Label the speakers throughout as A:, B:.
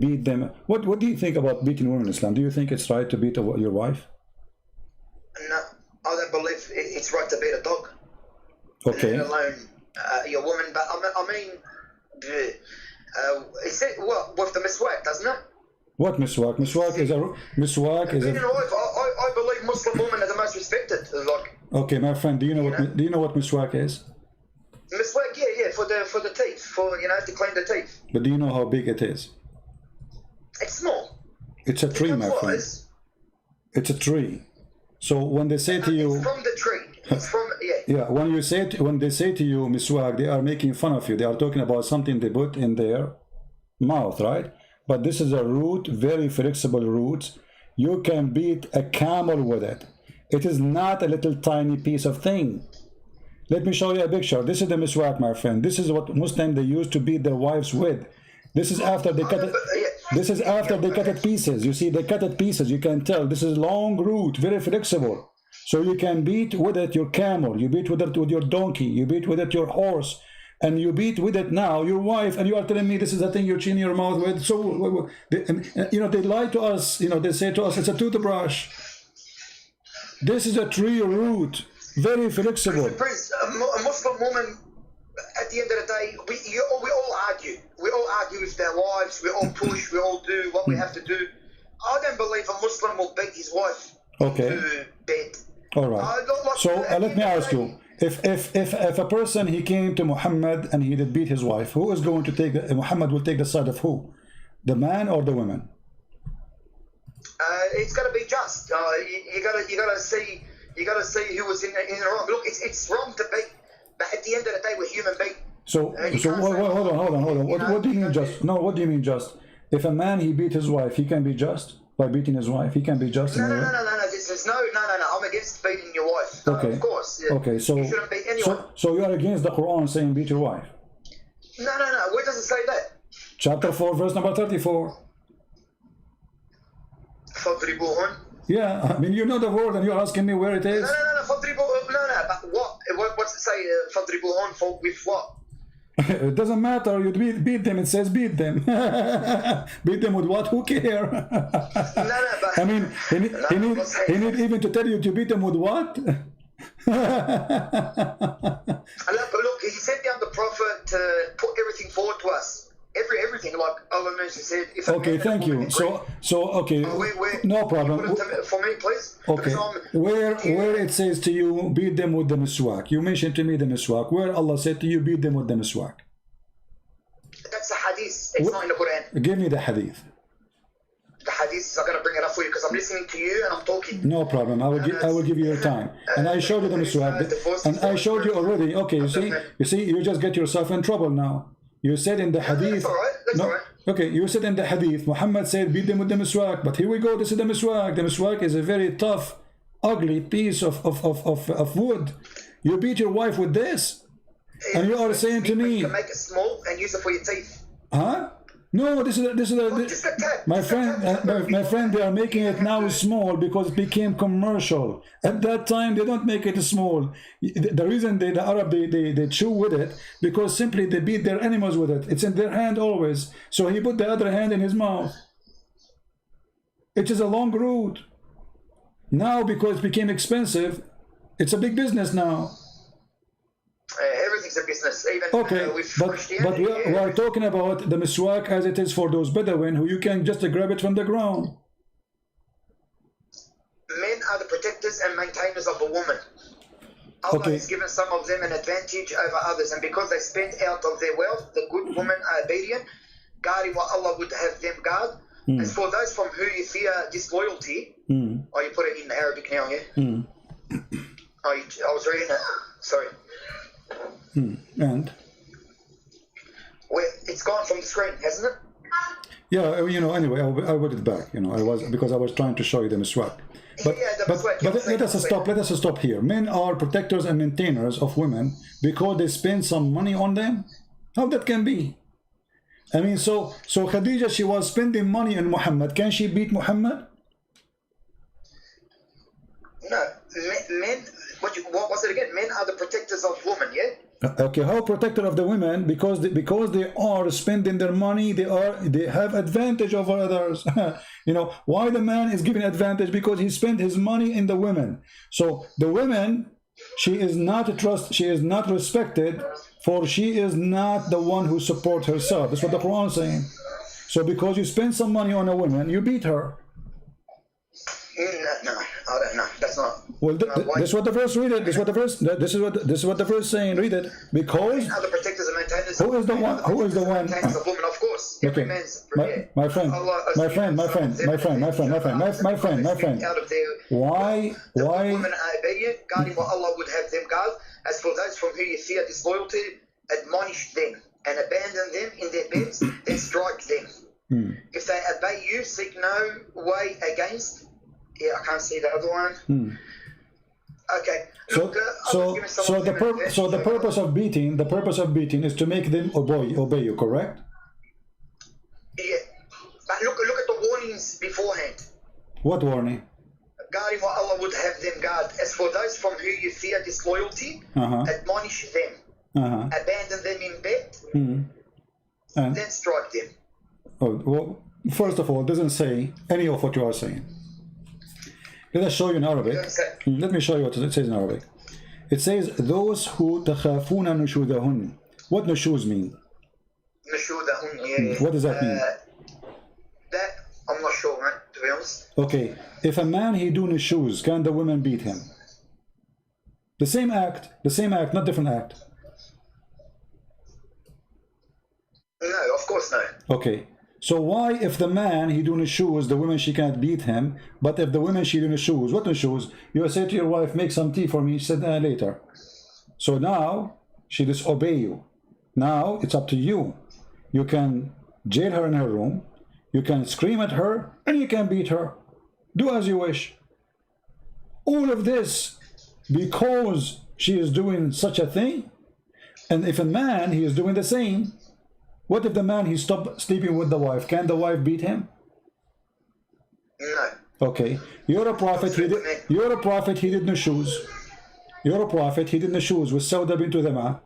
A: beat them. What do you think about beating women in Islam? Do you think it's right to beat your wife?
B: No, I don't believe it's right to beat a dog.
A: Okay.
B: Let alone your woman. But I mean, is it what with the miswak, doesn't it?
A: What miswak? Miswak is a
B: Beating a wife, I believe Muslim women are the most respected. Like.
A: Okay, my friend, do you know what miswak is?
B: Miswak, yeah, for the teeth, to clean the teeth.
A: But do you know how big it is?
B: It's small.
A: It's a tree, my friend. It's a tree. So when they say to you,
B: it's from the tree. It's from
A: yeah. When they say to you miswak, they are making fun of you. They are talking about something they put in their mouth, right? But this is a root, very flexible root. You can beat a camel with it. It is not a little tiny piece of thing. Let me show you a picture. This is the miswak, my friend. This is what Muslims they used to beat their wives with. This is after they cut it. This is after they cut it pieces. You see, they cut it pieces. You can tell this is long root, very flexible. So you can beat with it your camel. You beat with it with your donkey. You beat with it your horse, and you beat with it now your wife. And you are telling me this is the thing you clean your mouth with. So they lie to us. They say to us it's a toothbrush. This is a tree root, very flexible.
B: Prince, a Muslim woman, at the end of the day, we all argue. We all argue with their wives. We all push. We all do what we have to do. I don't believe a Muslim will beat his wife to bed.
A: All right. So let me ask you: if a person he came to Muhammad and he did beat his wife, who is going to take Muhammad will take the side of who? The man or the woman?
B: It's got to be just. You got to see who was in the wrong. Look, it's wrong to beat, but at the end of the day, we're human beings.
A: So hold on. What do you mean just? No, what do you mean just? If a man he beat his wife, he can be just by beating his wife. He can be just.
B: No. I'm against beating your wife.
A: Okay.
B: Of course. Yeah.
A: Okay. So
B: you shouldn't beat anyone.
A: So you are against the Quran saying beat your wife?
B: No. Where does it say that?
A: Chapter 4, verse number 34.
B: فَضْرِبُوهُنْ.
A: Yeah, I mean, you know the word and you're asking me where it is?
B: No, but what's it say, فَضْرِبُوهُنْ for with what?
A: It doesn't matter, you beat them, it says beat them. Beat them with what? Who care?
B: But
A: I mean, he need even to tell you to beat them with what?
B: Look, he sent down the Prophet to put everything forward to us. Everything, like Allah said.
A: Okay, thank you. Okay, no problem.
B: For me, please.
A: Okay, where it says to you, beat them with the miswak. You mentioned to me the miswak. Where Allah said to you, beat them with the miswak.
B: That's a hadith. It's not in the Quran.
A: Give me the hadith.
B: The hadith, I'm going to bring it up for you because I'm listening to you and I'm talking.
A: No problem. I will give you your time. And I showed you the miswak. And I showed you already. Okay, you see, you just get yourself in trouble now. You said in the hadith.
B: That's all right.
A: Okay, you said in the hadith, Muhammad said, beat them with the miswak. But here we go, this is the miswak. The miswak is a very tough, ugly piece of wood. You beat your wife with this. And you are saying to me.
B: You can make it small and use it for your teeth.
A: Huh? No, this is my friend. They are making it now small because it became commercial. At that time, they don't make it small. The reason the Arab they chew with it because simply they beat their animals with it. It's in their hand always. So he put the other hand in his mouth. It is a long route. Now because it became expensive, it's a big business now.
B: Everything's a business, even with
A: but we are talking about the miswak as it is for those Bedouin who you can just grab it from the ground.
B: Men are the protectors and maintainers of a woman. Allah has given some of them an advantage over others, and because they spend out of their wealth, the good women are obedient, guarding what Allah would have them guard. As for those from who you fear disloyalty, you put it in Arabic now, yeah? I was reading it, sorry.
A: And?
B: Well, it's gone from the screen, hasn't it?
A: Yeah, anyway, I put it back, because I was trying to show you the miswak. But let us stop here. Men are protectors and maintainers of women because they spend some money on them? How that can be? I mean, so Khadija, she was spending money on Muhammad. Can she beat Muhammad?
B: No, men, what was it again? Men are the protectors of women, yeah?
A: Okay, how protector of the women? Because they are spending their money, they have advantage over others. You know why the man is given advantage? Because he spent his money in the women. So the women, she is not respected, for she is not the one who supports herself. That's what the Quran is saying. So because you spend some money on a woman, you beat her.
B: No, I don't know. That's not.
A: Well, this is what the verse. Read it. This is what the verse saying. Read it. Because
B: other protectors and maintainers.
A: Who is the one? Who is the one?
B: Maintainers of women, of course.
A: Okay. My friend.
B: Out of their,
A: Why?
B: women are obedient, guarding what Allah would have them guard. As for those from whom you fear disloyalty, admonish them and abandon them in their beds, then strike them. If they obey you, seek no way against. Yeah, I can't see the other one. Okay.
A: So the purpose of beating is to make them obey you, correct?
B: Yeah. But look at the warnings beforehand.
A: What warning?
B: Guarding what Allah would have them guard. As for those from whom you fear disloyalty, admonish them. Abandon them in bed,
A: and
B: then strike them.
A: Oh, well, first of all, it doesn't say any of what you are saying. Let us show you in Arabic. Let me show you what it says in Arabic. It says, those who تخافون نشوذهن. What nushuz mean?
B: نشوذهن, yeah.
A: What does that mean?
B: That, I'm not sure, man, to be honest.
A: Okay, if a man he do nushuz, can the women beat him? The same act, not different act.
B: No, of course no.
A: Okay. So why, if the man he doing his shoes, the women she can't beat him, but if the women she doing his shoes, what the shoes? You say to your wife, make some tea for me. She said later. So now she disobey you. Now it's up to you. You can jail her in her room, you can scream at her, and you can beat her. Do as you wish. All of this because she is doing such a thing. And if a man he is doing the same. What if the man he stopped sleeping with the wife? Can the wife beat him?
B: No.
A: Okay. You're a prophet. He did no shoes. You're a prophet. He did no shoes with Sauda bint Dama.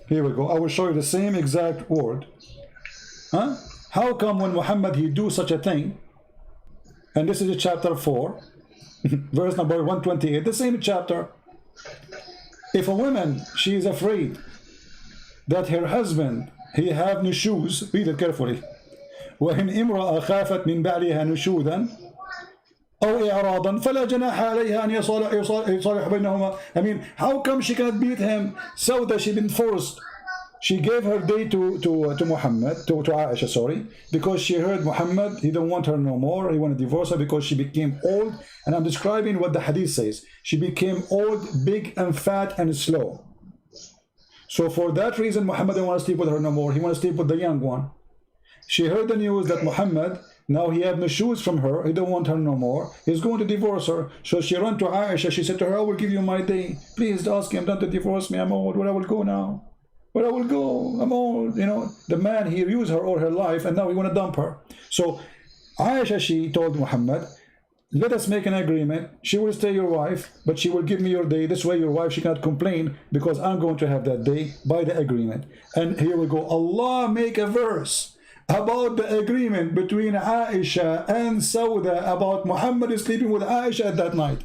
A: Here we go. I will show you the same exact word. Huh? How come when Muhammad he do such a thing? And this is chapter 4, verse number 128. The same chapter. If a woman she is afraid that her husband he have nushuz, read it carefully. وإن امرأة خافت من بعلها نشوذا أو إعراضا فلا جناح عليها أن يصالح بينهما. I mean, how come she cannot beat him? So that she been forced. She gave her day to Muhammad, to Aisha, sorry, because she heard Muhammad, he don't want her no more, he want to divorce her because she became old. And I'm describing what the hadith says. She became old, big and fat and slow. So for that reason, Muhammad didn't want to sleep with her no more. He wanted to sleep with the young one. She heard the news that Muhammad, now he have no shoes from her. He don't want her no more. He's going to divorce her. So she ran to Aisha. She said to her, I will give you my day. Please ask him not to divorce me. I'm old. Where I will go now? Where I will go? I'm old. You know, the man, he used her all her life and now he want to dump her. So Aisha, she told Muhammad, let us make an agreement. She will stay your wife, but she will give me your day. This way your wife, she cannot complain because I'm going to have that day by the agreement. And here we go. Allah make a verse about the agreement between Aisha and Sauda about Muhammad is sleeping with Aisha at that night.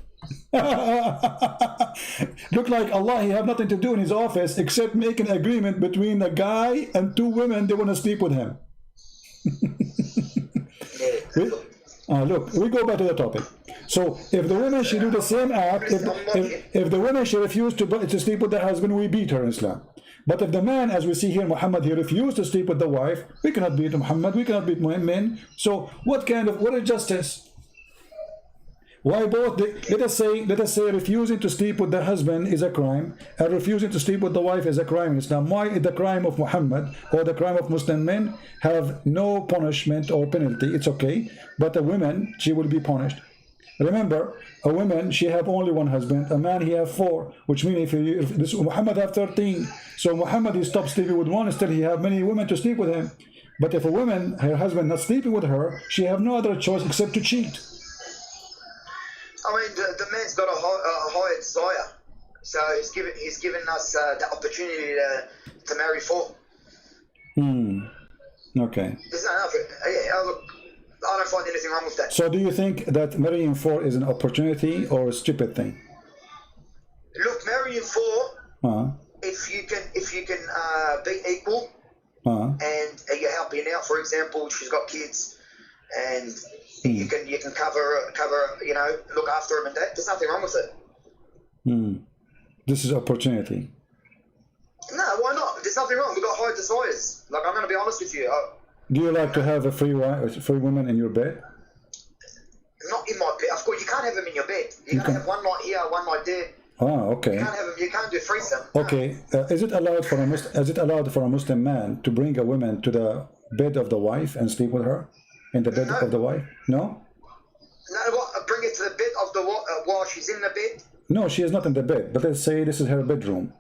A: Look like Allah, he have nothing to do in his office except make an agreement between a guy and two women. They want to sleep with him. Look, we go back to the topic. So if the woman she do the same act, if the woman she refused to sleep with the husband, we beat her in Islam. But if the man, as we see here, Muhammad, he refused to sleep with the wife, we cannot beat Muhammad, we cannot beat men. So what is justice? Why both? Let us say refusing to sleep with the husband is a crime, and refusing to sleep with the wife is a crime in Islam. Why is the crime of Muhammad or the crime of Muslim men have no punishment or penalty? It's okay, but a woman, she will be punished. Remember, a woman, she have only one husband. A man, he have 4, which means if this Muhammad have 13. So Muhammad, he stopped sleeping with one, still he have many women to sleep with him. But if a woman, her husband not sleeping with her, she have no other choice except to cheat.
B: I mean, the man's got a higher desire. So he's given us the opportunity to marry 4.
A: Okay.
B: There's no enough. Yeah, look, I don't find anything wrong with that.
A: So do you think that marrying 4 is an opportunity or a stupid thing?
B: Look, marrying 4, if you can be equal, and you're helping out. For example, she's got kids, and you can cover, look after them and that. There's nothing wrong with it.
A: This is opportunity.
B: No, why not? There's nothing wrong. We've got high desires. Like, I'm going to be honest with you.
A: Do you like to have a free woman in your bed?
B: Not in my bed. Of course, you can't have them in your bed. You're going to have one night here, one night there.
A: Okay.
B: You can't have them. You can't do threesome.
A: Okay. Is it allowed for a Muslim man to bring a woman to the bed of the wife and sleep with her in the bed of the wife? No.
B: No, what? Bring it to the bed of the while she's in the bed.
A: No, she is not in the bed. But let's say this is her bedroom.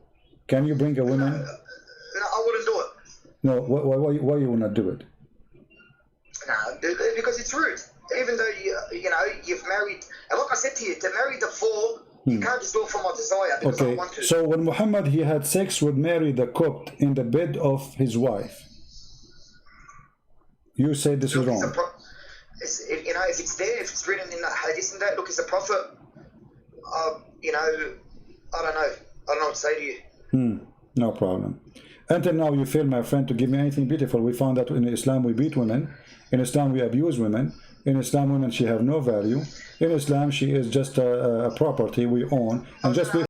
A: Can you bring a woman?
B: No, I wouldn't do it.
A: No. Why you will not do it?
B: No, because it's rude. Even though you've married, and like I said to you, to marry the 4, you can't just do it for my desire because I want to.
A: So when Muhammad he had sex with Mary the Copt in the bed of his wife, you say this is wrong.
B: If it's there, if it's written in the hadith and that, look, it's a prophet. I don't know. I don't know what to say to you.
A: No problem. Until now, you fail, my friend, to give me anything beautiful. We found that in Islam we beat women. In Islam we abuse women. In Islam, women, she have no value. In Islam, she is just a property we own. And just